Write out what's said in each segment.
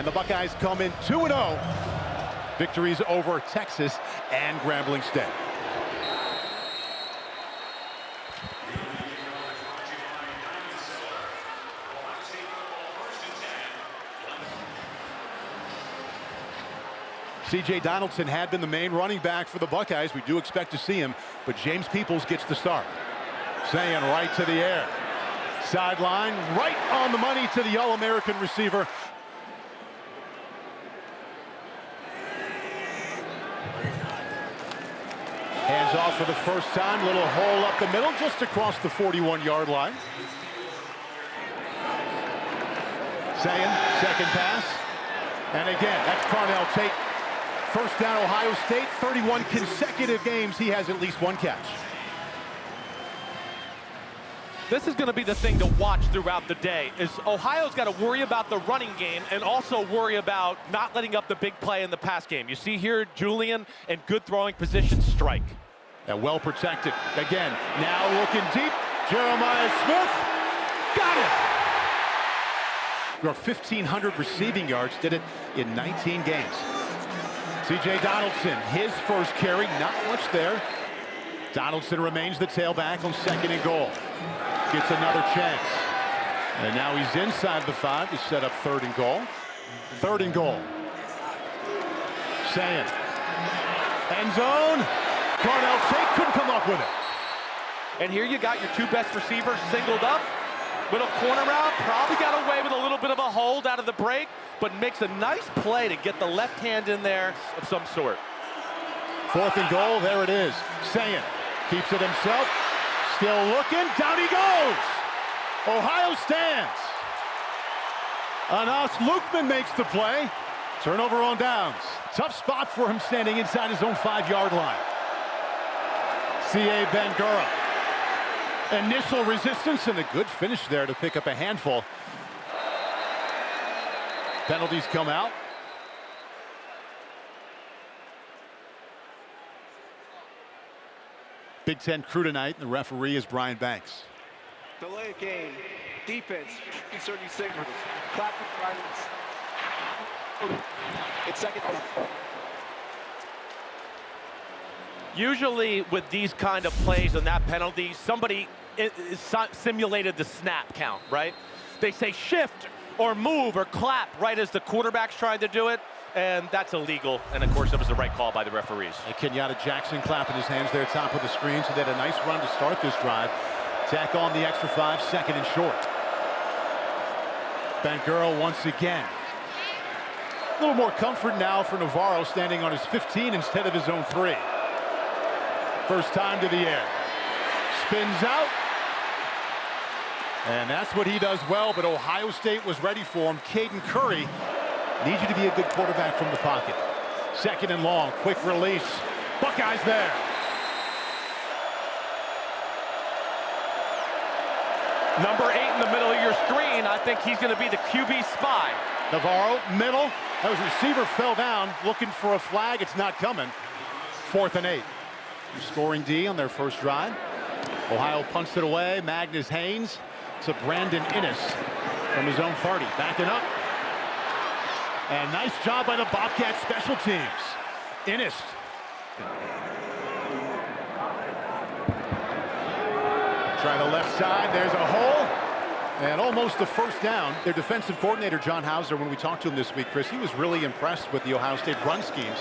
And the Buckeyes come in 2-0. Victories over Texas and Grambling State. C.J. Donaldson had been the main running back for the Buckeyes. We do expect to see him, but James Peoples gets the start. Sayin right to the air. Sideline, right on the money to the All-American receiver. Hands off for the first time. Little hole up the middle, just across the 41-yard line. Sayin, second pass. And again, that's Carnell Tate. First down, Ohio State. 31 consecutive games, he has at least one catch. This is going to be the thing to watch throughout the day, is Ohio's got to worry about the running game and also worry about not letting up the big play in the pass game. You see here, Julian in good throwing position, strike. And well protected. Again, now looking deep. Jeremiah Smith, got it! Your 1,500 receiving yards, did it in 19 games. C.J. Donaldson, his first carry, not much there. Donaldson remains the tailback on 2nd and goal. Gets another chance. And now he's inside the 5 to set up 3rd and goal. 3rd and goal. Sayin. End zone. Carnell Tate couldn't come up with it. And here you got your two best receivers singled up. Little corner route, probably got away with a little bit of a hold out of the break, but makes a nice play to get the left hand in there of some sort. 4th and goal, there it is. Sayin keeps it himself. Still looking, down he goes. Ohio stands. Anas Lukman makes the play. Turnover on downs. Tough spot for him standing inside his own 5-yard line. C.A. Ben-Gura. Initial resistance and a good finish there to pick up a handful. Penalties come out. Big Ten crew tonight, and the referee is Brian Banks. Delay game, defense, inserting signals, clap for silence. It's 2nd down. Usually with these kind of plays and that penalty, somebody simulated the snap count, right? They say shift or move or clap right as the quarterback's trying to do it, and that's illegal. And of course, it was the right call by the referees. And Kenyatta Jackson clapping his hands there top of the screen, so they had a nice run to start this drive. Tack on the extra 5, 2nd and short. Ben-Gura once again. A little more comfort now for Navarro, standing on his 15 instead of his own 3. First time to the air. Spins out. And that's what he does well, but Ohio State was ready for him. Caden Curry needs you to be a good quarterback from the pocket. 2nd and long, quick release. Buckeyes there. Number 8 in the middle of your screen, I think he's going to be the QB spy. Navarro, middle. That was receiver fell down, looking for a flag. It's not coming. 4th and 8. Scoring D on their first drive. Ohio punts it away. Magnus Haynes to Brandon Innes from his own 30. Backing up. And nice job by the Bobcats special teams. Innes. Try the left side. There's a hole. And almost the first down. Their defensive coordinator, John Hauser, when we talked to him this week, Chris, he was really impressed with the Ohio State run schemes.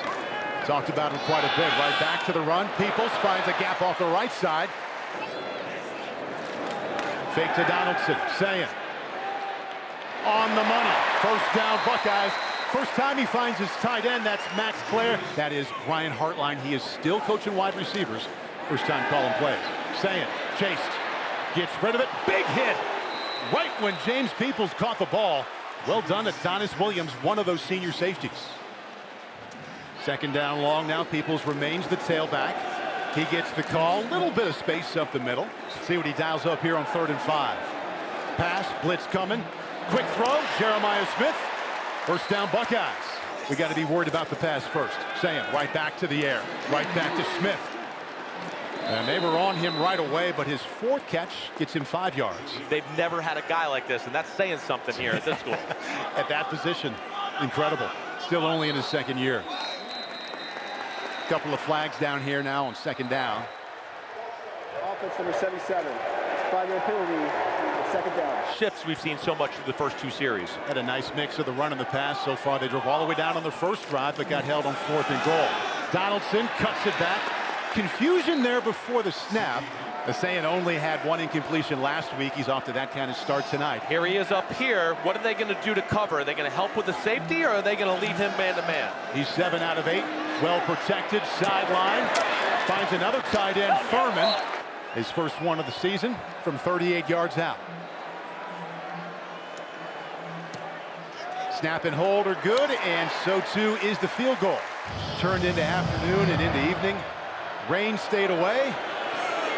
Talked about him quite a bit. Right back to the run. Peoples finds a gap off the right side. Fake to Donaldson. Sayin. On the money. First down, Buckeyes. First time he finds his tight end. That's Max Clare. That is Brian Hartline. He is still coaching wide receivers. First time calling plays. Sayin. Chased. Gets rid of it. Big hit. Right when James Peoples caught the ball. Well done to Donis Williams, one of those senior safeties. 2nd down long now. Peoples remains the tailback. He gets the call. Little bit of space up the middle. See what he dials up here on 3rd and 5. Pass, blitz coming. Quick throw, Jeremiah Smith. First down, Buckeyes. We got to be worried about the pass first. Sayin right back to the air. Right back to Smith. And they were on him right away, but his 4th catch gets him 5 yards. They've never had a guy like this, and that's saying something here at this school. At that position. Incredible. Still only in his second year. Couple of flags down here now on second down. Offense number 77. 5-yard penalty. Second down. Shifts we've seen so much through the first 2 series. Had a nice mix of the run and the pass so far. They drove all the way down on their first drive, but got held on 4th and goal. Donaldson cuts it back. Confusion there before the snap. Sayin only had 1 incompletion last week. He's off to that kind of start tonight. Here he is up here. What are they going to do to cover? Are they going to help with the safety, or are they going to leave him man-to-man? He's 7 out of 8. Well protected. Sideline. Finds another tight end, Furman. His first one of the season from 38 yards out. Snap and hold are good, and so too is the field goal. Turned into afternoon and into evening. Rain stayed away.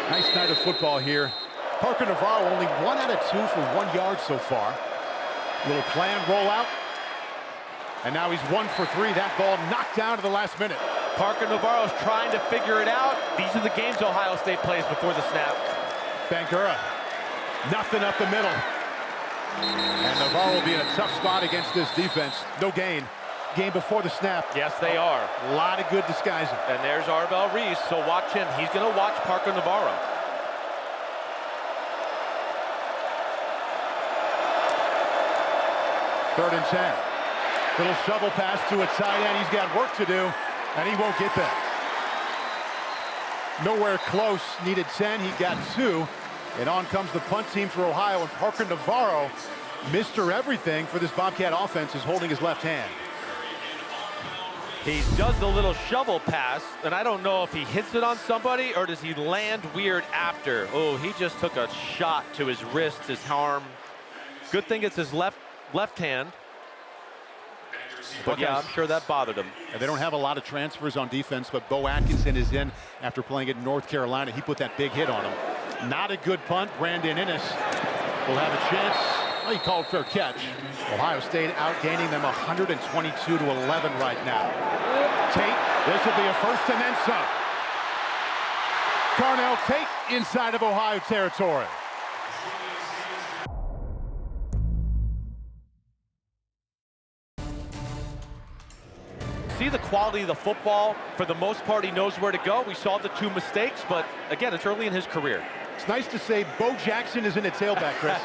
Nice night of football here. Parker Navarro only 1 out of 2 for 1 yard so far. Little planned rollout. And now he's 1 for 3. That ball knocked down to the last minute. Parker Navarro's trying to figure it out. These are the games Ohio State plays before the snap. Bangura, nothing up the middle. And Navarro will be in a tough spot against this defense. No gain. Game before the snap. Yes, they are. A lot of good disguising. And there's Arbel Reese, so watch him. He's going to watch Parker Navarro. Third and 10. Little shovel pass to a tight end. He's got work to do, and he won't get there. Nowhere close. Needed 10. He got 2. And on comes the punt team for Ohio, and Parker Navarro, Mr. Everything for this Bobcat offense, is holding his left hand. He does the little shovel pass, and I don't know if he hits it on somebody or does he land weird after. Oh, he just took a shot to his wrist, his arm. Good thing it's his left hand. But yeah, I'm sure that bothered him. And they don't have a lot of transfers on defense, but Bo Atkinson is in after playing at North Carolina. He put that big hit on him. Not a good punt. Brandon Innes will have a chance. Well, he called fair catch. Ohio State outgaining them 122 to 11 right now. Tate, this will be a first and then some. Carnell Tate inside of Ohio territory. See the quality of the football. For the most part, he knows where to go. We saw the 2 mistakes, but again, it's early in his career. It's nice to say Bo Jackson is in a tailback, Chris.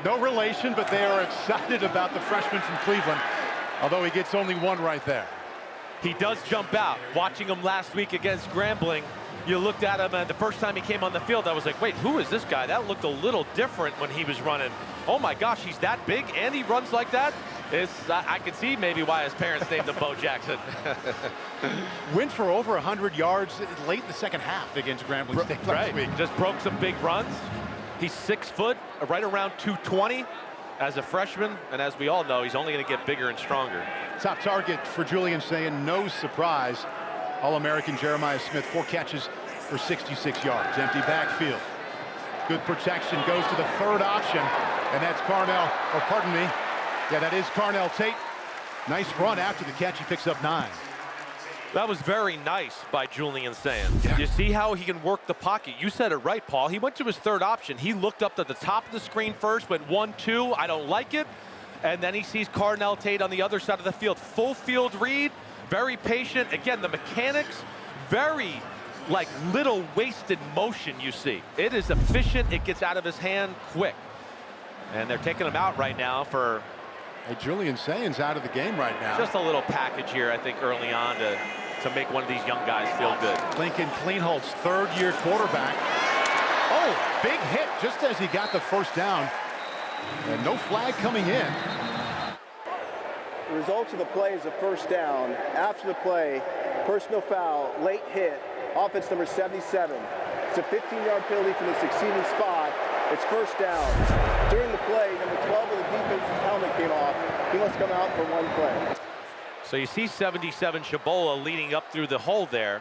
No relation, but they are excited about the freshman from Cleveland, although he gets only 1 right there. He does jump out. Watching him last week against Grambling, you looked at him, and the first time he came on the field, I was like, wait, who is this guy? That looked a little different when he was running. Oh my gosh, he's that big and he runs like that? I can see maybe why his parents named him Bo Jackson. Went for over 100 yards late in the second half against Grambling State last week. Just broke some big runs. He's 6 foot, right around 220 as a freshman, and as we all know, he's only going to get bigger and stronger. Top target for Julian Sayin, no surprise. All-American Jeremiah Smith, 4 catches for 66 yards. Empty backfield. Good protection, goes to the third option, and that's yeah, that is Carnell Tate. Nice run after the catch. He picks up 9. That was very nice by Julian Sayin. Yeah. You see how he can work the pocket. You said it right, Paul. He went to his third option. He looked up to the top of the screen first, went 1-2, I don't like it. And then he sees Carnell Tate on the other side of the field. Full field read, very patient. Again, the mechanics, very like little wasted motion you see. It is efficient, it gets out of his hand quick. And they're taking him out right now for... Hey, Julian Sayin's out of the game right now. Just a little package here, I think, early on to make one of these young guys feel good. Lincoln Kleinholtz, third-year quarterback. Oh, big hit just as he got the first down. And no flag coming in. The result of the play is a first down. After the play, personal foul, late hit, offense number 77. It's a 15-yard penalty from the succeeding spot. It's first down. During the play, number 12 of the defense's helmet came off. He must come out for 1 play. So you see 77 Chabola leading up through the hole there.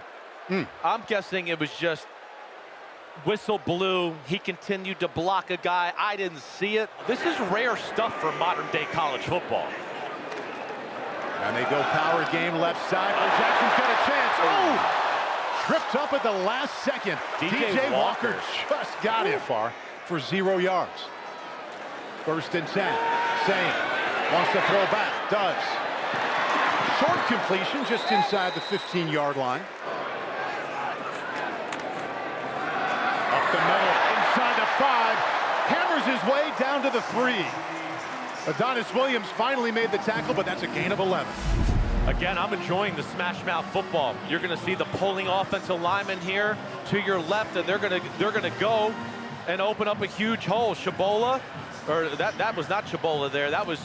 I'm guessing it was just whistle blew. He continued to block a guy. I didn't see it. This is rare stuff for modern-day college football. And they go power game left side. Oh, Jackson's got a chance. Oh! Tripped up at the last second. DJ Walker just got it far for 0 yards. First and 10. Sayin wants to throw back. does. Short completion just inside the 15-yard line. Up the middle, inside the 5. Hammers his way down to the 3. Adonis Williams finally made the tackle, but that's a gain of 11. Again, I'm enjoying the smash mouth football. You're going to see the pulling offensive lineman here to your left, and they're going to go and open up a huge hole. Shabola, or that was not Shabola there. That was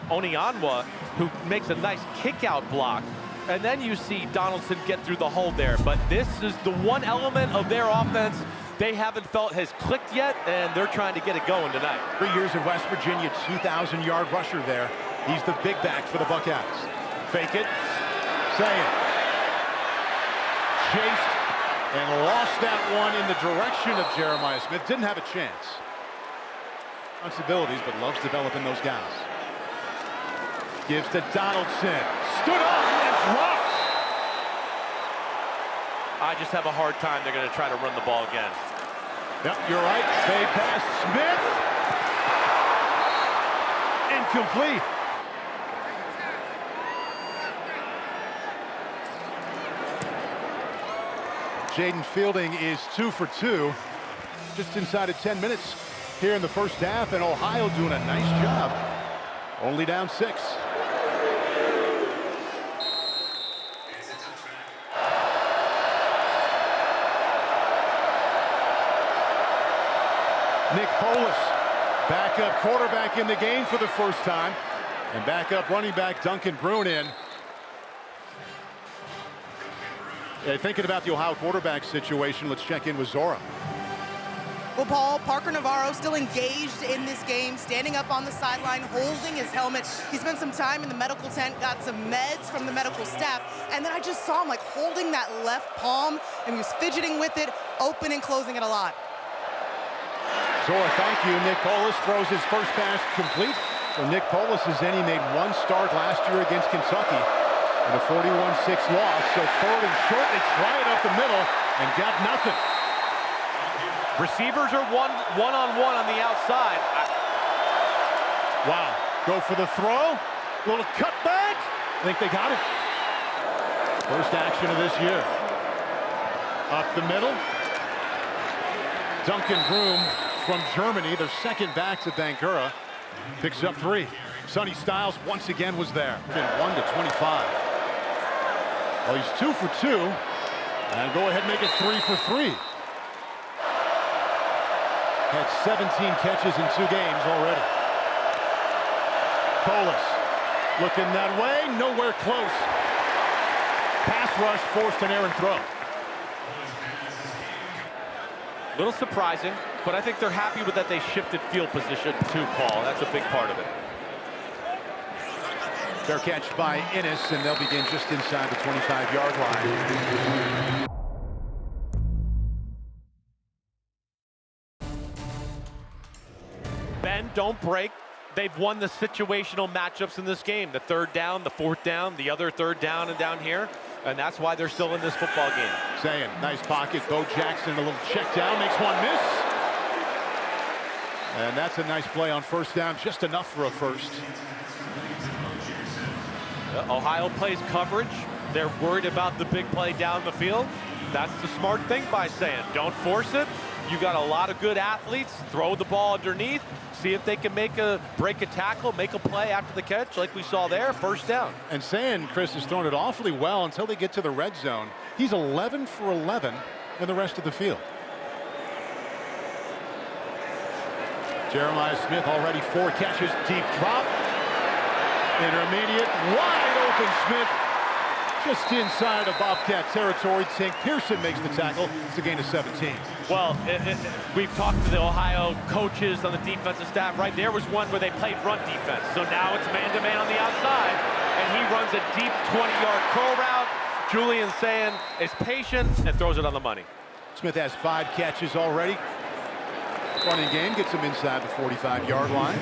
Onianwa, who makes a nice kick-out block. And then you see Donaldson get through the hole there. But this is the one element of their offense they haven't felt has clicked yet, and they're trying to get it going tonight. 3 years in West Virginia, 2,000-yard rusher there. He's the big back for the Buckeyes. Fake it. Sayin. Chased and lost that one in the direction of Jeremiah Smith. Didn't have a chance. Responsibilities, but loves developing those guys. Gives to Donaldson. Stood up and dropped. I just have a hard time. They're going to try to run the ball again. Yep, you're right. Fade pass. Smith. Incomplete. Jaden Fielding is 2 for 2. Just inside of 10 minutes here in the first half, and Ohio doing a nice job. Only down 6. Nick Polis, backup quarterback in the game for the first time, and backup running back Duncan Brune in. Yeah, thinking about the Ohio quarterback situation, let's check in with Zora. Well, Paul, Parker Navarro still engaged in this game, standing up on the sideline, holding his helmet. He spent some time in the medical tent, got some meds from the medical staff, and then I just saw him like holding that left palm, and he was fidgeting with it, open and closing it a lot. Zora, thank you. Nick Polis throws his first pass complete. So Nick Polis is in. He made 1 start last year against Kentucky in a 41-6 loss. So 3rd and short, they try it up the middle and got nothing. Receivers are one-on-one on the outside. Wow. Go for the throw. Little cutback. I think they got it. First action of this year. Up the middle. Duncan Brune from Germany, their second back to Bangura, picks up 3. Sonny Styles once again was there. 1 to 25. Well, he's 2 for 2. And go ahead and make it 3 for 3. Had 17 catches in 2 games already. Polis looking that way, nowhere close. Pass rush forced an errant throw. A little surprising, but I think they're happy with that they shifted field position too, Paul. That's a big part of it. Fair catch by Innes, and they'll begin just inside the 25-yard line. Bend, don't break. They've won the situational matchups in this game. The 3rd down, the 4th down, the other 3rd down and down here. And that's why they're still in this football game. Sayin, nice pocket. Bo Jackson, a little check down, makes 1 miss. And that's a nice play on 1st down, just enough for a first. Ohio plays coverage. They're worried about the big play down the field. That's the smart thing by Sayin. Don't force it. You got a lot of good athletes. Throw the ball underneath. See if they can break a tackle, make a play after the catch like we saw there. 1st down. And Sayin, Chris, has thrown it awfully well until they get to the red zone. He's 11 for 11 in the rest of the field. Jeremiah Smith already 4 catches, deep drop. Intermediate, wide open Smith. Just inside of Bobcat territory. Tank Pearson makes the tackle. It's a gain of 17. Well, we've talked to the Ohio coaches on the defensive staff, right? There was one where they played run defense. So now it's man-to-man on the outside, and he runs a deep 20-yard curl route. Julian Sayin is patient and throws it on the money. Smith has 5 catches already. Running game gets him inside the 45-yard line.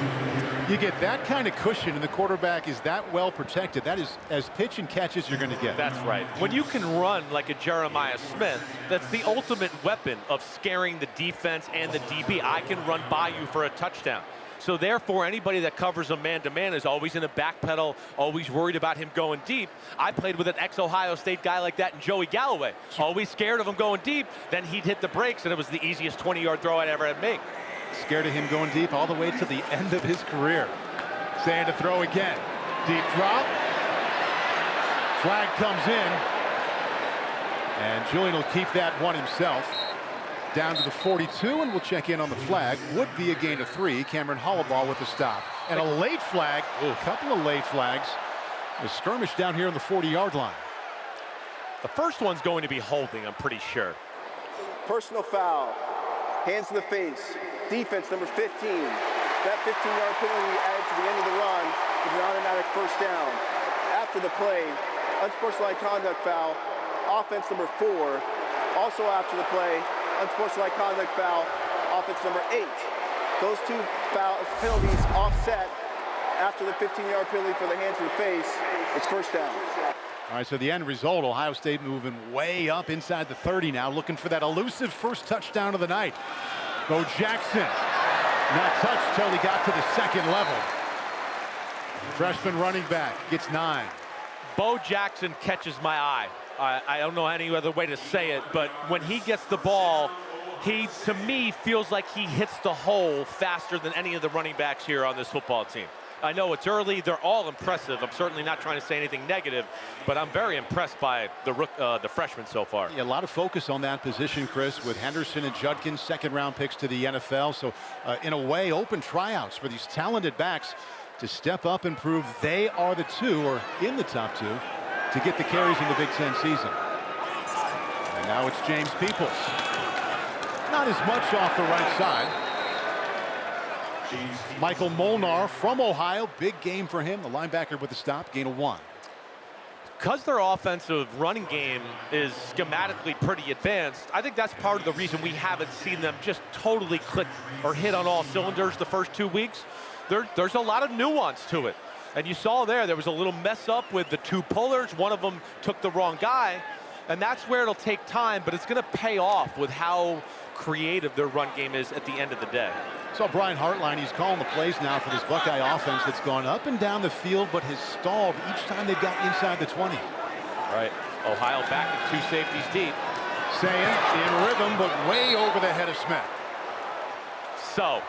You get that kind of cushion, and the quarterback is that well protected. That is as pitch and catch as you're going to get. That's right. When you can run like a Jeremiah Smith, that's the ultimate weapon of scaring the defense and the DB. I can run by you for a touchdown. So therefore, anybody that covers him man-to-man is always in a backpedal, always worried about him going deep. I played with an ex-Ohio State guy like that in Joey Galloway. Always scared of him going deep, then he'd hit the brakes, and it was the easiest 20-yard throw I'd ever had to make. Scared of him going deep all the way to the end of his career. Sayin to throw again. Deep drop. Flag comes in. And Julian will keep that one himself. Down to the 42, and we'll check in on the flag. Would be a gain of 3. Cameron Hollowball with the stop. And a late flag. A couple of late flags. A skirmish down here on the 40-yard line. The first one's going to be holding, I'm pretty sure. Personal foul. Hands to the face. Defense number 15. That 15-yard penalty added to the end of the run is an automatic first down. After the play, unsportsmanlike conduct foul. Offense number 4. Also after the play, unsportsmanlike conduct foul. Offense number 8. Those two penalties offset after the 15-yard penalty for the hands to the face. It's first down. All right, so the end result, Ohio State moving way up inside the 30 now, looking for that elusive first touchdown of the night. Bo Jackson, not touched till he got to the second level. Freshman running back gets 9. Bo Jackson catches my eye. I don't know any other way to say it, but when he gets the ball, he, to me, feels like he hits the hole faster than any of the running backs here on this football team. I know it's early. They're all impressive. I'm certainly not trying to say anything negative, but I'm very impressed by the freshmen so far. Yeah, a lot of focus on that position, Chris, with Henderson and Judkins, second-round picks to the NFL. So, in a way, open tryouts for these talented backs to step up and prove they are the 2 or in the top 2 to get the carries in the Big Ten season. And now it's James Peoples. Not as much off the right side. Michael Molnar from Ohio, big game for him. The linebacker with the stop, gain of 1. Because their offensive running game is schematically pretty advanced, I think that's part of the reason we haven't seen them just totally click or hit on all cylinders the first 2 weeks. There's a lot of nuance to it. And you saw there was a little mess up with the 2 pullers. One of them took the wrong guy. And that's where it'll take time, but it's going to pay off with how creative their run game is at the end of the day. So Brian Hartline, he's calling the plays now for this Buckeye offense that's gone up and down the field, but has stalled each time they've gotten inside the 20. Right. Ohio back in 2 safeties deep. Sayin in rhythm, but way over the head of Smith. So,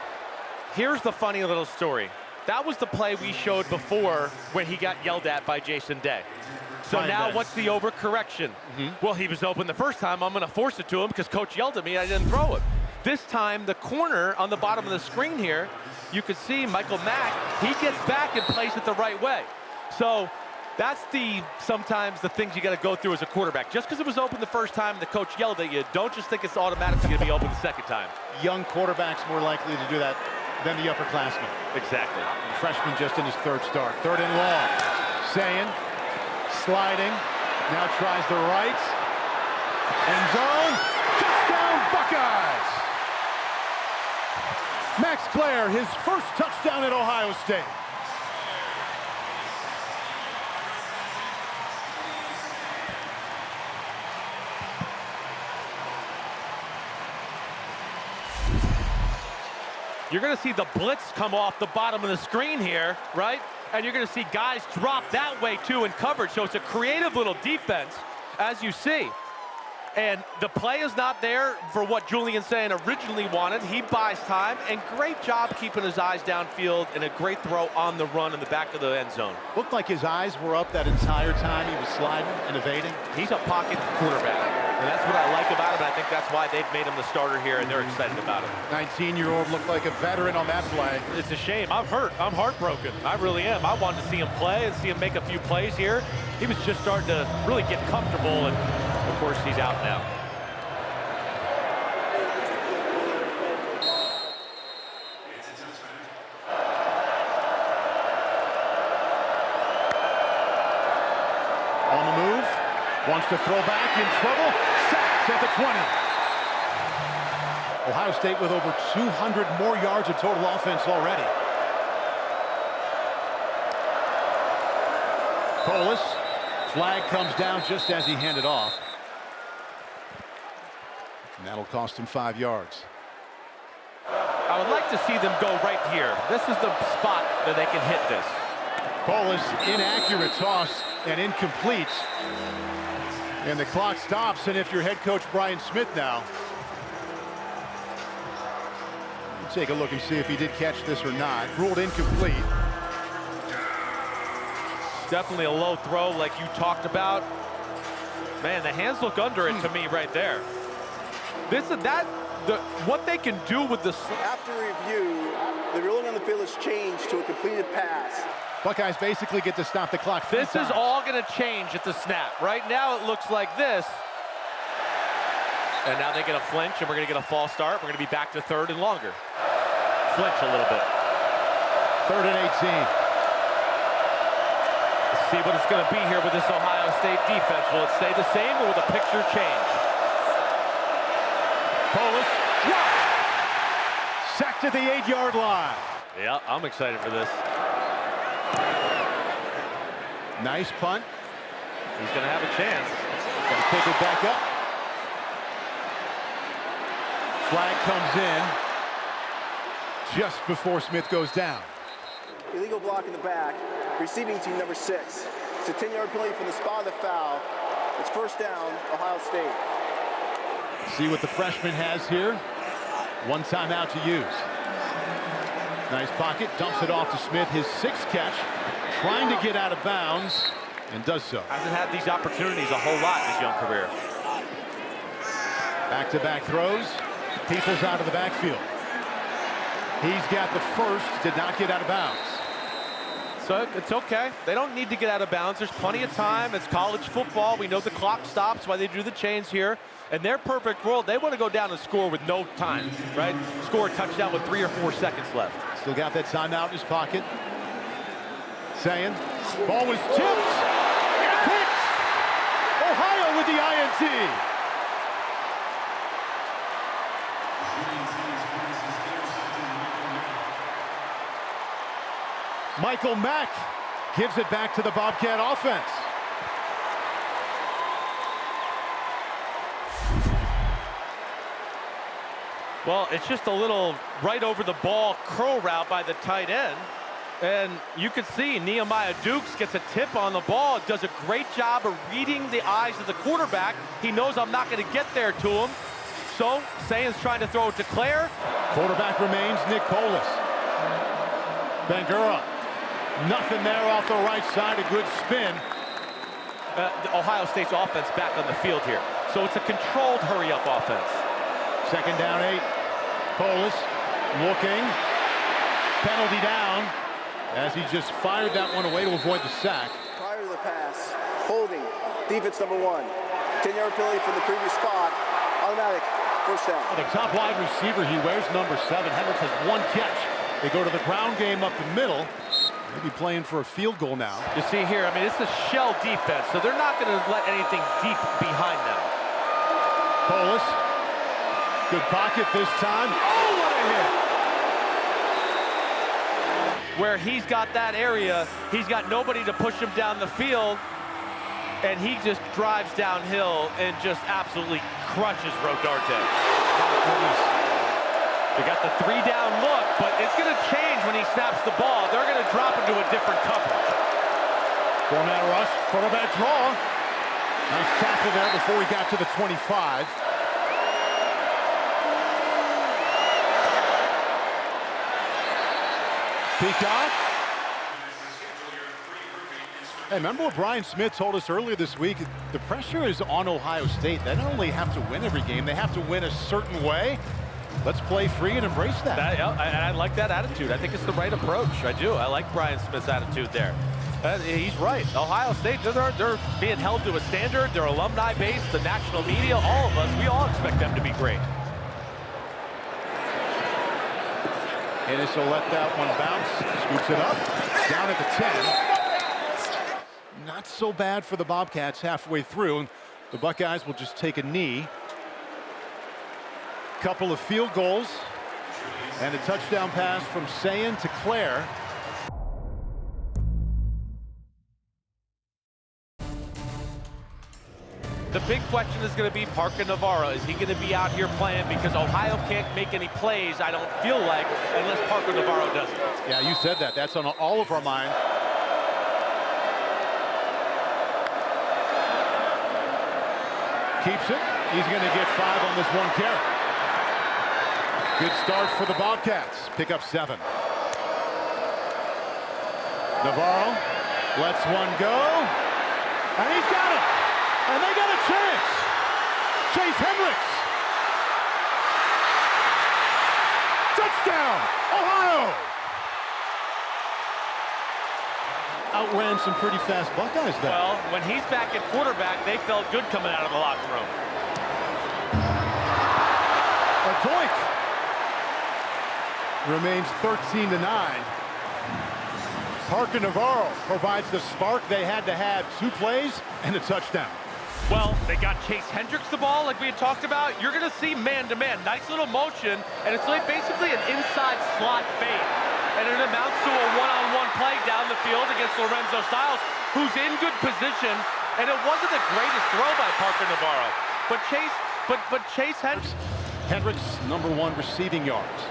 here's the funny little story. That was the play we showed before when he got yelled at by Jason Day. So now what's the overcorrection? Well, he was open the first time. I'm going to force it to him because coach yelled at me. I didn't throw it. This time, the corner on the bottom of the screen here, you could see Michael Mack. He gets back and plays it the right way. So that's sometimes the things you got to go through as a quarterback. Just because it was open the first time and the coach yelled at you, don't just think it's automatically going to be open the second time. Young quarterbacks more likely to do that than the upperclassmen. Exactly. The freshman just in his 3rd start. 3rd and long. Sayin sliding. Now tries the right. End zone. Touchdown, Buckeyes! Max Clare, his first touchdown at Ohio State. You're going to see the blitz come off the bottom of the screen here, right? And you're going to see guys drop that way, too, in coverage. So it's a creative little defense, as you see. And the play is not there for what Julian Sayin originally wanted. He buys time, and great job keeping his eyes downfield, and a great throw on the run in the back of the end zone. Looked like his eyes were up that entire time he was sliding and evading. He's a pocket quarterback, and that's what I like about him. I think that's why they've made him the starter here, and they're excited about it. 19-year-old looked like a veteran on that play. It's a shame. I'm hurt. I'm heartbroken. I really am. I wanted to see him play and see him make a few plays here. He was just starting to really get comfortable, and of course, he's out now. On the move, wants to throw back, in trouble, sacked at the 20. Ohio State with over 200 more yards of total offense already. Polis, flag comes down just as he handed off. And that'll cost him 5 yards. I I would like to see them go right here. This is the spot that they can hit this. Paulus, inaccurate toss and incomplete. And the clock stops, and if you're head coach Brian Smith now, take a look and see if he did catch this or not. Ruled incomplete. Definitely a low throw like you talked about. Man, the hands look under it to me right there. What they can do with this. After review, the ruling on the field has changed to a completed pass. Buckeyes basically get to stop the clock. This is all going to change at the snap. Right now it looks like this. And now they get a flinch, and we're going to get a false start. We're going to be back to third and longer. Flinch a little bit. 3rd and 18. Let's see what it's going to be here with this Ohio State defense. Will it stay the same, or will the picture change? Paulus dropped. Sacked at the 8-yard line. Yeah, I'm excited for this. Nice punt. He's going to have a chance. Got to pick it back up. Flag comes in just before Smith goes down. Illegal block in the back. Receiving team number 6. It's a 10-yard penalty from the spot of the foul. It's first down, Ohio State. See what the freshman has here. One timeout to use. Nice pocket, dumps it off to Smith, his 6th catch. Trying to get out of bounds, and does so. Hasn't had these opportunities a whole lot in his young career. Back-to-back throws. Peoples out of the backfield. He's got the first, did not get out of bounds. So it's okay. They don't need to get out of bounds. There's plenty of time. It's college football. We know the clock stops, why they do the chains here. In their perfect world, they want to go down and score with no time, right? Score a touchdown with 3 or 4 seconds left. Still got that timeout in his pocket. Sayin, ball was tipped and picked. Ohio with the INT. Michael Mack gives it back to the Bobcat offense. Well, it's just a little right over the ball curl route by the tight end. And you can see Nehemiah Dukes gets a tip on the ball, does a great job of reading the eyes of the quarterback. He knows I'm not going to get there to him. So Sayin's trying to throw it to Claire. Quarterback remains Nick Polis. Bangura. Nothing there off the right side, a good spin. Ohio State's offense back on the field here. So it's a controlled hurry-up offense. 2nd down 8. Polis looking. Penalty down as he just fired that one away to avoid the sack. Prior to the pass, holding, defense number 1. 10-yard penalty from the previous spot. Automatic, first down. The top wide receiver, he wears number 7. Hendricks has 1 catch. They go to the ground game up the middle. Maybe playing for a field goal now. You see here, I mean, it's a shell defense, so they're not going to let anything deep behind them. Polis. Good pocket this time. Oh, what a hit! Where he's got that area, he's got nobody to push him down the field, and he just drives downhill and just absolutely crushes Rodarte. Oh, goodness. They got the 3-down look, but it's going to change when he snaps the ball. They're going to drop into a different coverage. 4-man rush, quarterback draw. Nice tackle there before he got to the 25. Peacock. Hey, remember what Brian Smith told us earlier this week? The pressure is on Ohio State. They not only have to win every game, they have to win a certain way. Let's play free and embrace that. I like that attitude. I think it's the right approach. I do. I like Brian Smith's attitude there. He's right. Ohio State, they're being held to a standard. They're alumni base, the national media, all of us. We all expect them to be great. Ennis will let that one bounce. Scoops it up. Down at the 10. Not so bad for the Bobcats halfway through. The Buckeyes will just take a knee. Couple of field goals and a touchdown pass from Sayin to Claire. The big question is going to be Parker Navarro. Is he going to be out here playing? Because Ohio can't make any plays, I don't feel like, unless Parker Navarro does it. Yeah, you said that. That's on all of our minds. Keeps it. He's going to get 5 on this one carry. Good start for the Bobcats. Pick up 7. Navarro lets one go. And he's got it. And they got a chance. Chase Hendricks. Touchdown, Ohio. Outran some pretty fast Buckeyes there. Well, when he's back at quarterback, they felt good coming out of the locker room. A doink. Remains 13-9. Parker Navarro provides the spark they had to have. 2 plays and a touchdown. Well, they got Chase Hendricks the ball, like we had talked about. You're going to see man-to-man. Nice little motion, and it's like basically an inside slot fade. And it amounts to a one-on-one play down the field against Lorenzo Styles, who's in good position. And it wasn't the greatest throw by Parker Navarro. But Chase Hendricks. Hendricks, number 1 receiving yards.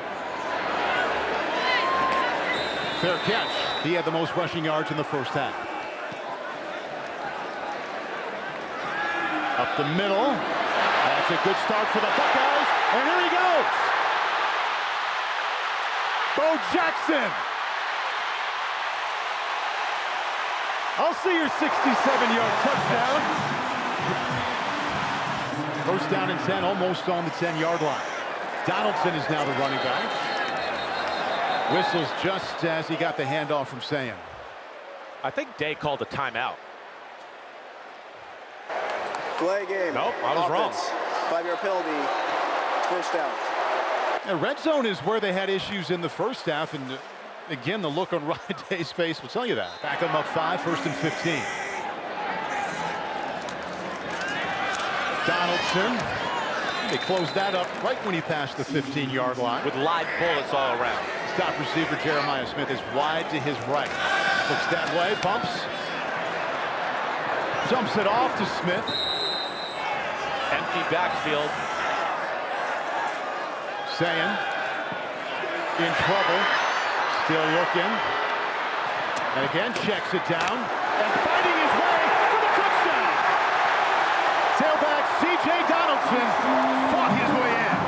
Fair catch. He had the most rushing yards in the first half. Up the middle. That's a good start for the Buckeyes. And here he goes. Bo Jackson. I'll see your 67-yard touchdown. First down and 10, almost on the 10-yard line. Donaldson is now the running back. Whistles just as he got the handoff from Sayin. I think Day called a timeout. Play game. Nope, I was wrong. 5-yard penalty. First down. And red zone is where they had issues in the first half, and again, the look on Ryan Day's face will tell you that. Back them up 5, 1st and 15. Donaldson. They closed that up right when he passed the 15-yard line. With live bullets all around. Stop receiver Jeremiah Smith is wide to his right. Looks that way, bumps. Jumps it off to Smith. Empty backfield. Sayin in trouble. Still looking. And again checks it down. And fighting his way for the touchdown. Tailback C.J. Donaldson fought his way in.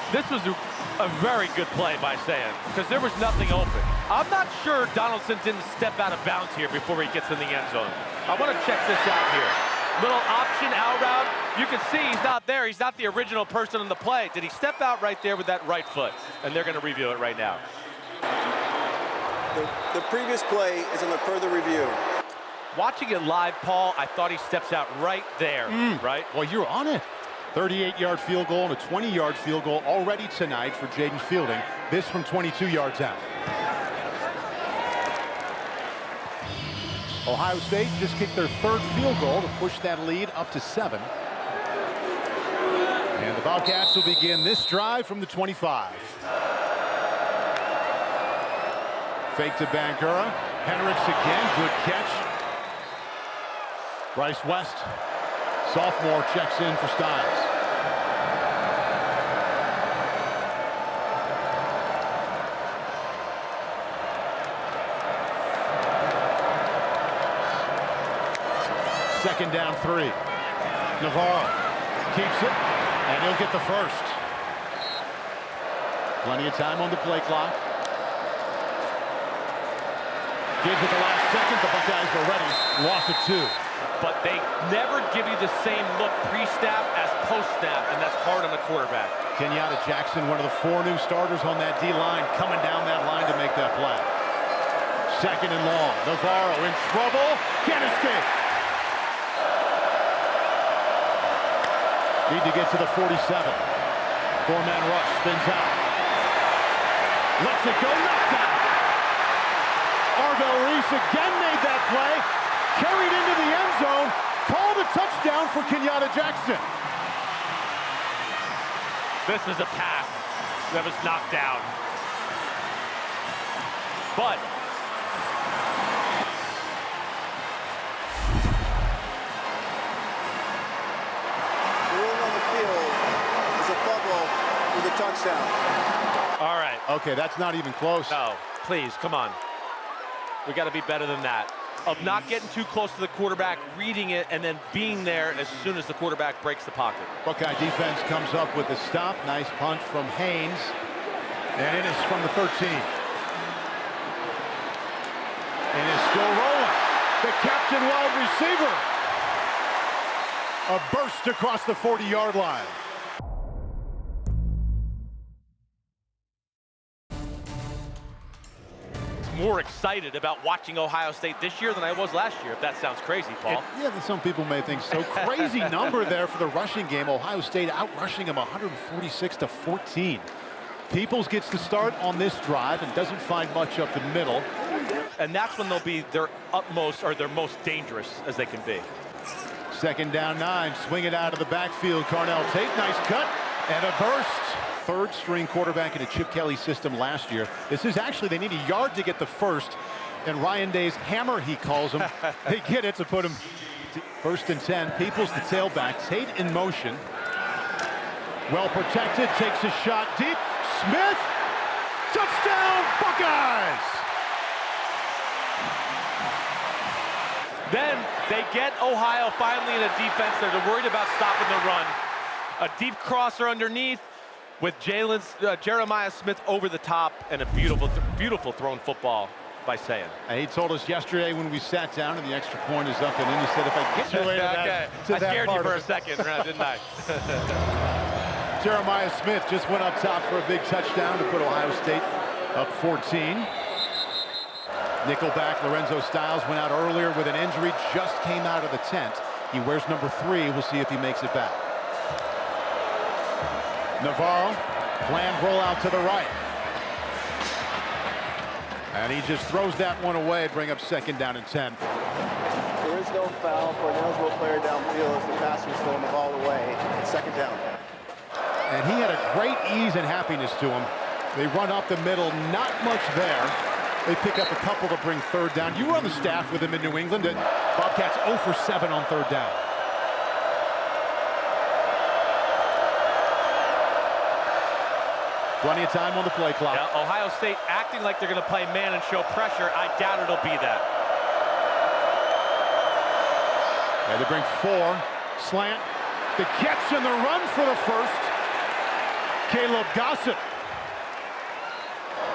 This was a very good play by Sayin because there was nothing open. I'm not sure Donaldson didn't step out of bounds here before he gets in the end zone. I want to check this out here. Little option out route. You can see he's not there. He's not the original person on the play. Did he step out right there with that right foot? And they're going to review it right now. The previous play is in the further review. Watching it live, Paul, I thought he steps out right there, right? Well, you're on it. 38-yard field goal and a 20-yard field goal already tonight for Jaden Fielding. This from 22 yards out. Ohio State just kicked their 3rd field goal to push that lead up to 7. And the Bobcats will begin this drive from the 25. Fake to Bangura. Hendricks again, good catch. Bryce West, sophomore, checks in for Styles. Second down 3. Navarro keeps it, and he'll get the first. Plenty of time on the play clock. Gives it the last second. The Buckeyes were ready. Loss of 2. But they never give you the same look pre-snap as post-snap, and that's hard on the quarterback. Kenyatta Jackson, one of the 4 new starters on that D-line, coming down that line to make that play. Second and long. Navarro in trouble. Can't escape. Need to get to the 47. 4-man rush. Spins out. Lets it go. Knockdown. Arvell Reese again made that play. Carried into the end zone. Called a touchdown for Kenyatta Jackson. This is a pass that was knocked down. But touchdown. All right. Okay, that's not even close. No, please, come on. We got to be better than that. Of not getting too close to the quarterback, reading it, and then being there as soon as the quarterback breaks the pocket. Buckeye defense comes up with a stop. Nice punt from Haynes. And it is from the 13. And it's still rolling. The captain wide receiver. A burst across the 40-yard line. More excited about watching Ohio State this year than I was last year, if that sounds crazy, Paul. Yeah, some people may think so. Crazy number there for the rushing game. Ohio State out-rushing them 146-14. Peoples gets the start on this drive and doesn't find much up the middle. And that's when they'll be their utmost or their most dangerous as they can be. Second down 9, swing it out of the backfield. Carnell Tate, nice cut and a burst. Third string quarterback in a Chip Kelly system last year. This is actually, they need a yard to get the first. And Ryan Day's hammer, he calls them. They get it to put him first and 10. Peoples the tailback, Tate in motion. Well protected, takes a shot deep. Smith, touchdown Buckeyes! Then they get Ohio finally in a defense. They're worried about stopping the run. A deep crosser underneath with Jeremiah Smith over the top, and a beautiful, beautiful thrown football by Sayin. And he told us yesterday when we sat down and the extra point is up and in, he said, if I get you away to that, I scared you for a second, didn't I? Jeremiah Smith just went up top for a big touchdown to put Ohio State up 14. Nickelback Lorenzo Styles went out earlier with an injury, just came out of the tent. He wears number 3. We'll see if he makes it back. Navarro, planned rollout to the right. And he just throws that one away, bring up second down and 10. There is no foul for an eligible player downfield as the passer is throwing the ball away. Second down. And he had a great ease and happiness to him. They run up the middle, not much there. They pick up a couple to bring third down. You were on the staff with him in New England, and Bobcats 0 for 7 on third down. Plenty of time on the play clock. Yeah, Ohio State acting like they're going to play man and show pressure. I doubt it'll be that. And they bring 4. Slant. The catch and the run for the first. Caleb Gossett.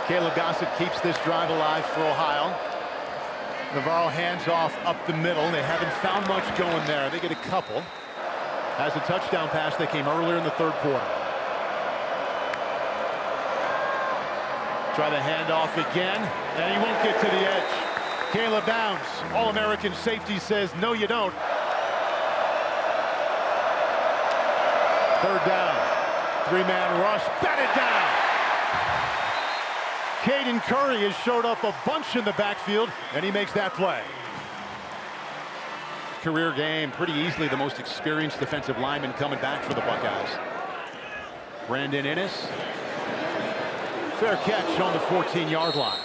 Caleb Gossett keeps this drive alive for Ohio. Navarro hands off up the middle. They haven't found much going there. They get a couple. Has a touchdown pass that came earlier in the third quarter. Try the handoff again, and he won't get to the edge. Caleb Downs, All-American safety, says, no, you don't. Third down, 3-man rush, batted down. Caden Curry has showed up a bunch in the backfield, and he makes that play. Career game, pretty easily the most experienced defensive lineman coming back for the Buckeyes. Brandon Innes. Fair catch on the 14-yard line.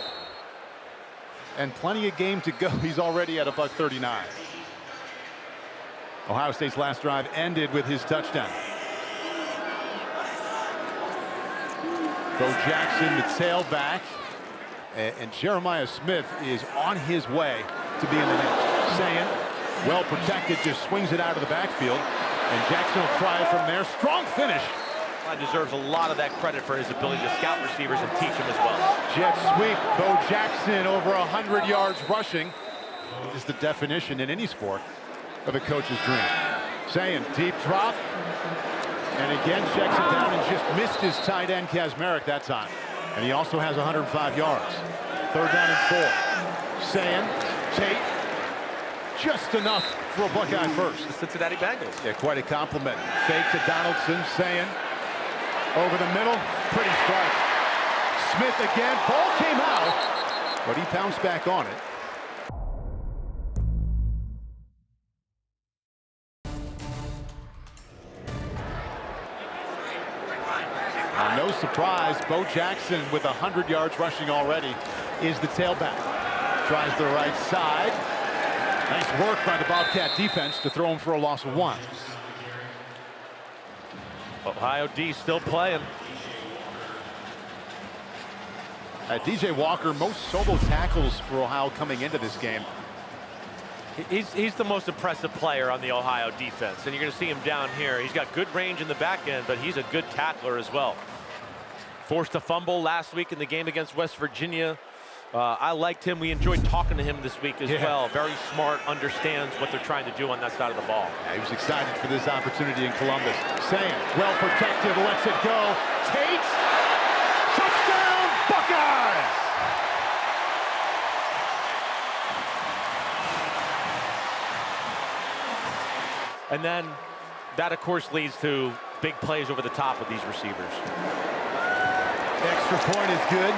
And plenty of game to go. He's already at a $139. Ohio State's last drive ended with his touchdown. Bo Jackson, the tailback. And Jeremiah Smith is on his way to be in the next. Sayin, well protected, just swings it out of the backfield. And Jackson will try it from there. Strong finish. Deserves a lot of that credit for his ability to scout receivers and teach them as well. Jet sweep, Bo Jackson over 100 yards rushing. Is the definition in any sport of a coach's dream. Sayin, deep drop. And again checks it down and just missed his tight end Kazmarek that time. And he also has 105 yards. Third down and 4. Sayin, Tate. Just enough for a Buckeye first. The Cincinnati Bengals. Yeah, quite a compliment. Fake to Donaldson, Sayin. Over the middle, pretty strike. Smith again, ball came out, but he pounced back on it. Now, no surprise, Bo Jackson with 100 yards rushing already is the tailback. Tries the right side. Nice work by the Bobcat defense to throw him for a loss of 1. Ohio D still playing. DJ Walker, most solo tackles for Ohio coming into this game. He's the most impressive player on the Ohio defense, and you're going to see him down here. He's got good range in the back end, but he's a good tackler as well. Forced a fumble last week in the game against West Virginia. I liked him. We enjoyed talking to him this week as well. Very smart, understands what they're trying to do on that side of the ball. Yeah, he was excited for this opportunity in Columbus. Sayin, well protected, lets it go. Tate, touchdown, Buckeyes! And then that, of course, leads to big plays over the top of these receivers. Extra point is good.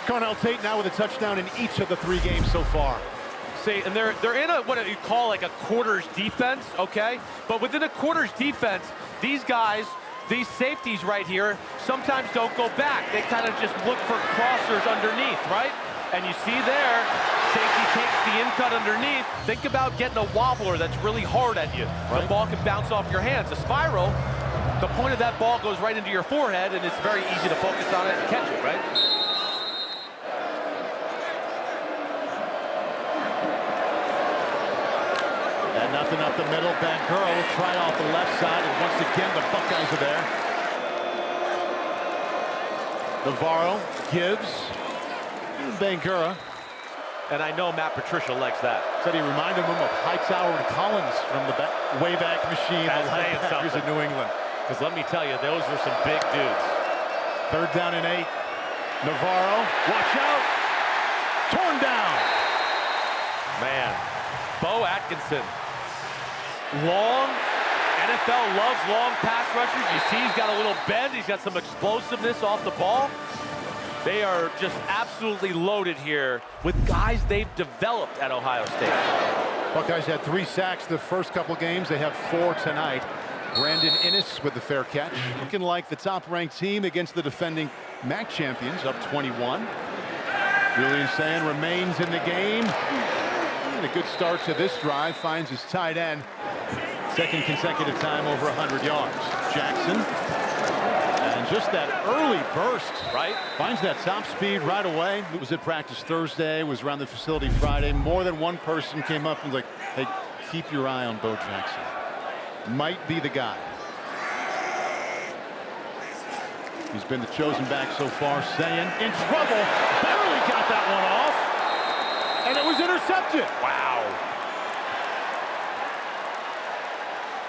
Carnell Tate now with a touchdown in each of the 3 games so far. See, and they're in a what you call like a quarters defense, okay? But within a quarters defense, these guys, these safeties right here, sometimes don't go back. They kind of just look for crossers underneath, right? And you see there, safety takes the in cut underneath. Think about getting a wobbler that's really hard at you. Right. The ball can bounce off your hands. A spiral, the point of that ball goes right into your forehead, and it's very easy to focus on it and catch it, right? And nothing up the middle. Bankero tried off the left side, and once again the Buckeyes are there. Navarro gives. Bankero. And I know Matt Patricia likes that. Said he reminded him of Hightower and Collins from the Wayback Machine. That's saying something. In New England. Because let me tell you, those were some big dudes. 3rd down and 8. Navarro, watch out. Torn down. Man, Bo Atkinson. Long. NFL loves long pass rushers. You see he's got a little bend. He's got some explosiveness off the ball. They are just absolutely loaded here with guys they've developed at Ohio State. Buckeyes had 3 sacks the first couple games. They have 4 tonight. Brandon Innes with the fair catch. Looking like the top-ranked team against the defending MAC champions, up 21. Julian Sayin remains in the game. And a good start to this drive. Finds his tight end. 2nd consecutive time over 100 yards. Jackson. And just that early burst, right? Finds that top speed right away. It was at practice Thursday, was around the facility Friday. More than one person came up and was like, hey, keep your eye on Bo Jackson. Might be the guy. He's been the chosen back so far. Sayin in trouble. Barely got that one off. And it was intercepted. Wow.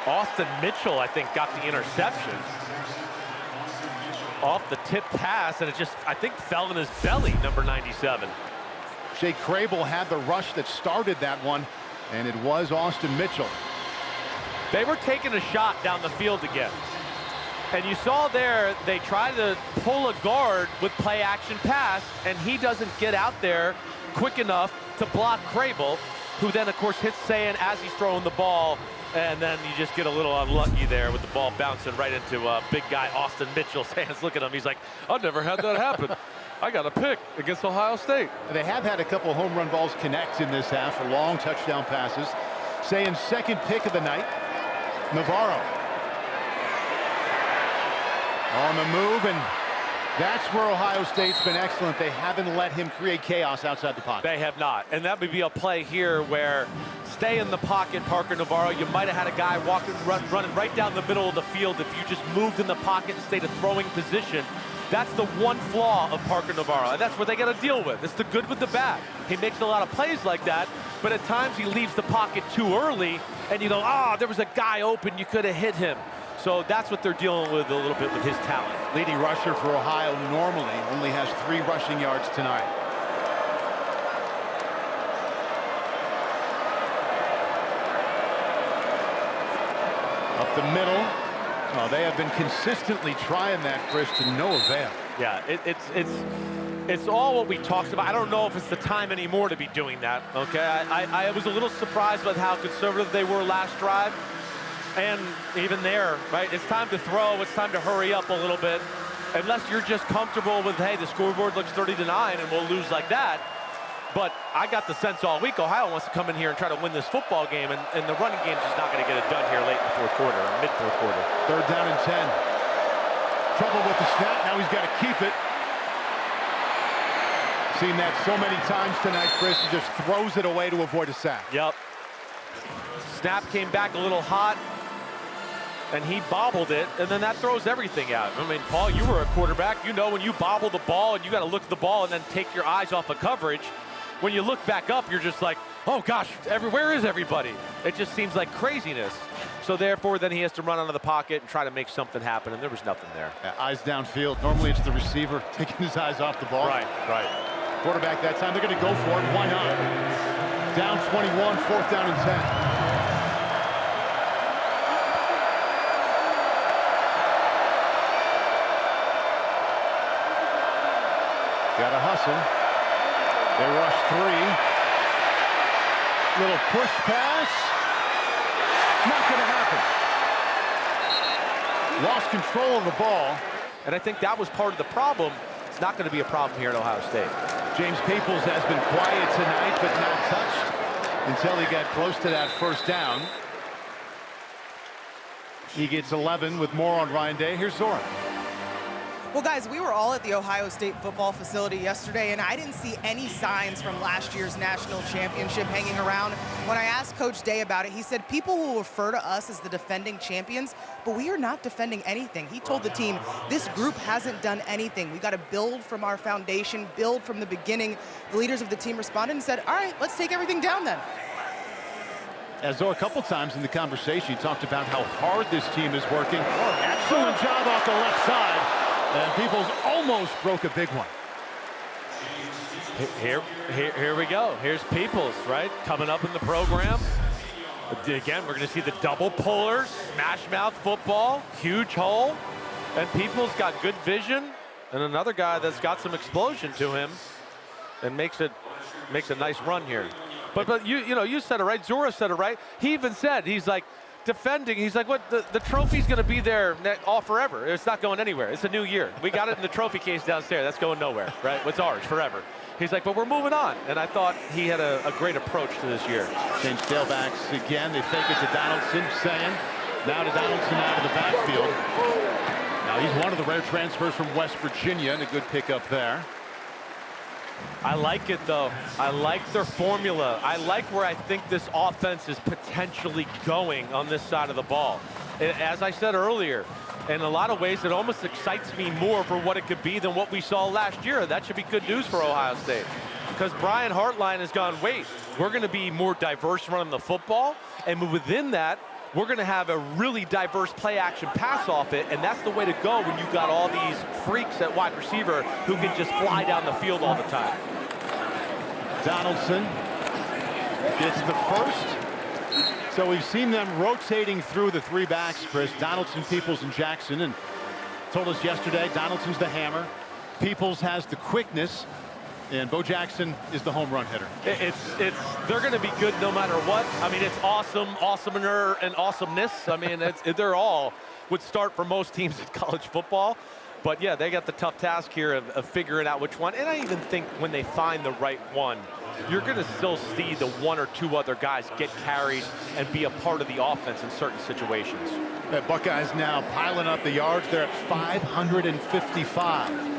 Austin Mitchell, I think, got the interception. Off the tip pass, and it just, I think, fell in his belly, number 97. Jay Crable had the rush that started that one, and it was Austin Mitchell. They were taking a shot down the field again. And you saw there, they tried to pull a guard with play action pass, and he doesn't get out there quick enough to block Crable, who then, of course, hits Sayin as he's throwing the ball. And then you just get a little unlucky there with the ball bouncing right into big guy Austin Mitchell. Sayin's looking at him. He's like, I've never had that happen. I got a pick against Ohio State. They have had a couple home run balls connect in this half for long touchdown passes. Sayin's 2nd pick of the night. Navarro on the move, and that's where Ohio State's been excellent. They haven't let him create chaos outside the pocket. They have not. And that would be a play here where stay in the pocket, Parker Navarro. You might have had a guy running right down the middle of the field if you just moved in the pocket and stayed a throwing position. That's the one flaw of Parker Navarro, and that's what they got to deal with. It's the good with the bad. He makes a lot of plays like that, but at times he leaves the pocket too early, and you go, there was a guy open, you could have hit him. So that's what they're dealing with a little bit with his talent. Leading rusher for Ohio normally only has 3 rushing yards tonight. Up the middle. Oh, they have been consistently trying that, Chris, to no avail. Yeah, it's all what we talked about. I don't know if it's the time anymore to be doing that, okay? I was a little surprised with how conservative they were last drive. And even there, right, it's time to throw. It's time to hurry up a little bit. Unless you're just comfortable with, hey, the scoreboard looks 30-9 and we'll lose like that. But I got the sense all week Ohio wants to come in here and try to win this football game, and the running game's just not going to get it done here late in the 4th quarter, or mid-4th quarter. 3rd down and 10. Trouble with the snap. Now he's got to keep it. Seen that so many times tonight, Chris. He just throws it away to avoid a sack. Yep. Snap came back a little hot, and he bobbled it, and then that throws everything out. I mean, Paul, you were a quarterback. You know when you bobble the ball and you got to look at the ball and then take your eyes off of coverage, when you look back up, you're just like, oh gosh, where is everybody? It just seems like craziness. So therefore, then he has to run out of the pocket and try to make something happen, and there was nothing there. Eyes downfield. Normally it's the receiver taking his eyes off the ball. Right. Quarterback that time, they're going to go for it. Why not? Down 21, 4th down and 10. Got to hustle. They rush 3. Little push pass. Not going to happen. Lost control of the ball. And I think that was part of the problem. It's not going to be a problem here at Ohio State. James Peoples has been quiet tonight, but not touched until he got close to that 1st down. He gets 11 with more on Ryan Day. Here's Zora. Well, guys, we were all at the Ohio State football facility yesterday, and I didn't see any signs from last year's national championship hanging around. When I asked Coach Day about it, he said people will refer to us as the defending champions, but we are not defending anything. He told the team, this group hasn't done anything. We got to build from our foundation, build from the beginning. The leaders of the team responded and said, all right, let's take everything down then. As though a couple times in the conversation, he talked about how hard this team is working. Excellent job off the left side. And Peoples almost broke a big one. Here we go. Here's Peoples, right? Coming up in the program. Again, we're going to see the double pullers, smash mouth football, huge hole. And Peoples got good vision. And another guy that's got some explosion to him and makes a nice run here. But you said it right. Zora said it right. He even said, he's like, defending, he's like, what, the trophy's going to be there all forever. It's not going anywhere. It's a new year. We got it in the trophy case downstairs. That's going nowhere, right? It's ours forever. He's like, but we're moving on. And I thought he had a great approach to this year. Change tailbacks again. They fake it to Donaldson. Sayin. Now to Donaldson out of the backfield. Now he's one of the rare transfers from West Virginia, and a good pickup there. I like it, though. I like their formula. I like where I think this offense is potentially going on this side of the ball. As I said earlier, in a lot of ways, it almost excites me more for what it could be than what we saw last year. That should be good news for Ohio State. Because Brian Hartline has gone, wait, we're going to be more diverse running the football. And within that, we're going to have a really diverse play-action pass off it, and that's the way to go when you've got all these freaks at wide receiver who can just fly down the field all the time. Donaldson gets the 1st. So we've seen them rotating through the 3 backs, Chris. Donaldson, Peoples, and Jackson. And told us yesterday, Donaldson's the hammer. Peoples has the quickness. And Bo Jackson is the home run hitter. They're going to be good no matter what. I mean, it's awesome, awesomer, and awesomeness. I mean, they're all would start for most teams in college football. But yeah, they got the tough task here of figuring out which one. And I even think when they find the right one, you're going to still see the 1 or 2 other guys get carries and be a part of the offense in certain situations. The Buckeyes now piling up the yards. They're at 555.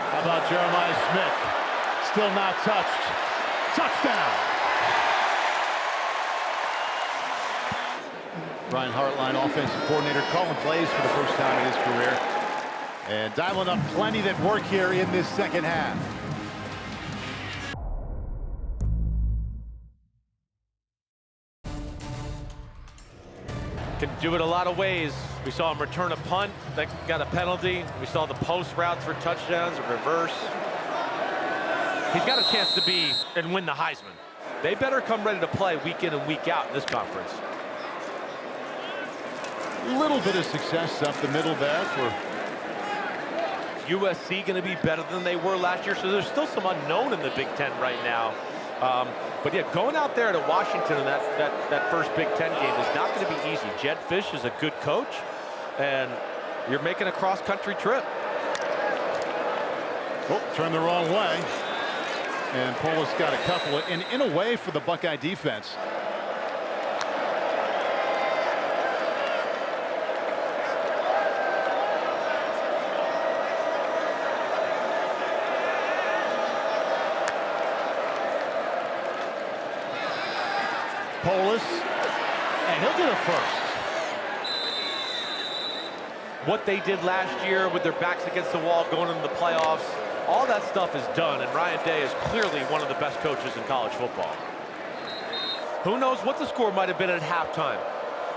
How about Jeremiah Smith? Still not touched. Touchdown! Brian Hartline, offensive coordinator, calling plays for the first time in his career. And dialing up plenty that work here in this second half. Can do it a lot of ways. We saw him return a punt that got a penalty. We saw the post routes for touchdowns, a reverse. He's got a chance to be and win the Heisman. They better come ready to play week in and week out in this conference. A little bit of success up the middle there for USC going to be better than they were last year, so there's still some unknown in the Big Ten right now. But yeah, going out there to Washington in that first Big Ten game is not going to be easy. Jed Fish is a good coach, and you're making a cross-country trip. Oh, turned the wrong way. And Polis got a couple, and in a way for the Buckeye defense. Polis, and he'll get a first. What they did last year with their backs against the wall going into the playoffs, all that stuff is done, and Ryan Day is clearly one of the best coaches in college football. Who knows what the score might have been at halftime.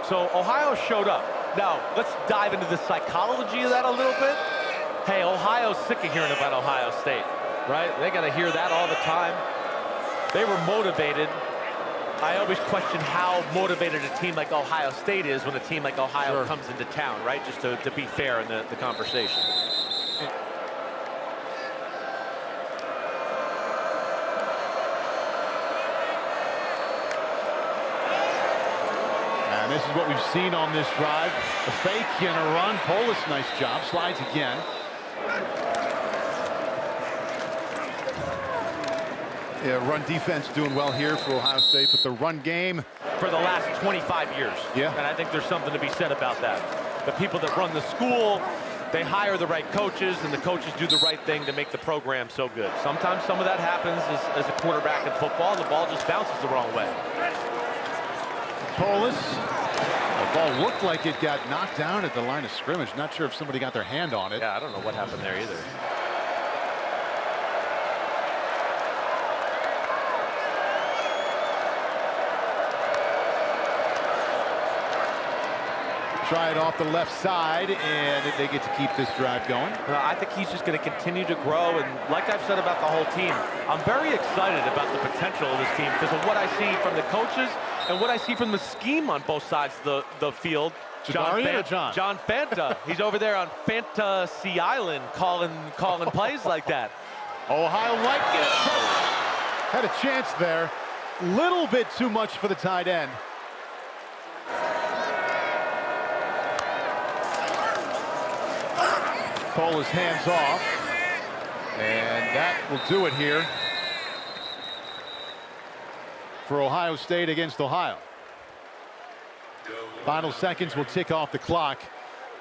So Ohio showed up. Now, let's dive into the psychology of that a little bit. Hey, Ohio's sick of hearing about Ohio State, right? They got to hear that all the time. They were motivated. I always question how motivated a team like Ohio State is when a team like Ohio comes into town, right? Just to be fair in the conversation. And this is what we've seen on this drive. A fake and a run. Polis, nice job. Slides again. Yeah, run defense doing well here for Ohio State, but the run game for the last 25 years. Yeah. And I think there's something to be said about that. The people that run the school, they hire the right coaches, and the coaches do the right thing to make the program so good. Sometimes some of that happens as a quarterback in football. The ball just bounces the wrong way. Polis. The ball looked like it got knocked down at the line of scrimmage. Not sure if somebody got their hand on it. Yeah, I don't know what happened there either. Try it off the left side, and they get to keep this drive going. I think he's just going to continue to grow, and like I've said about the whole team, I'm very excited about the potential of this team because of what I see from the coaches and what I see from the scheme on both sides of the field. John Fanta. He's over there on Fantasy Island calling plays like that. Ohio liked it. Had a chance there. Little bit too much for the tight end. Polis hands off, and that will do it here for Ohio State against Ohio. Final seconds will tick off the clock.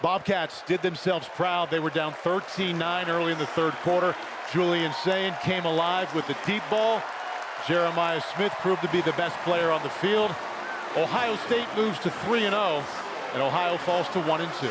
Bobcats did themselves proud. They were down 13-9 early in the third quarter. Julian Sayin came alive with the deep ball. Jeremiah Smith proved to be the best player on the field. Ohio State moves to 3-0, and Ohio falls to 1-2.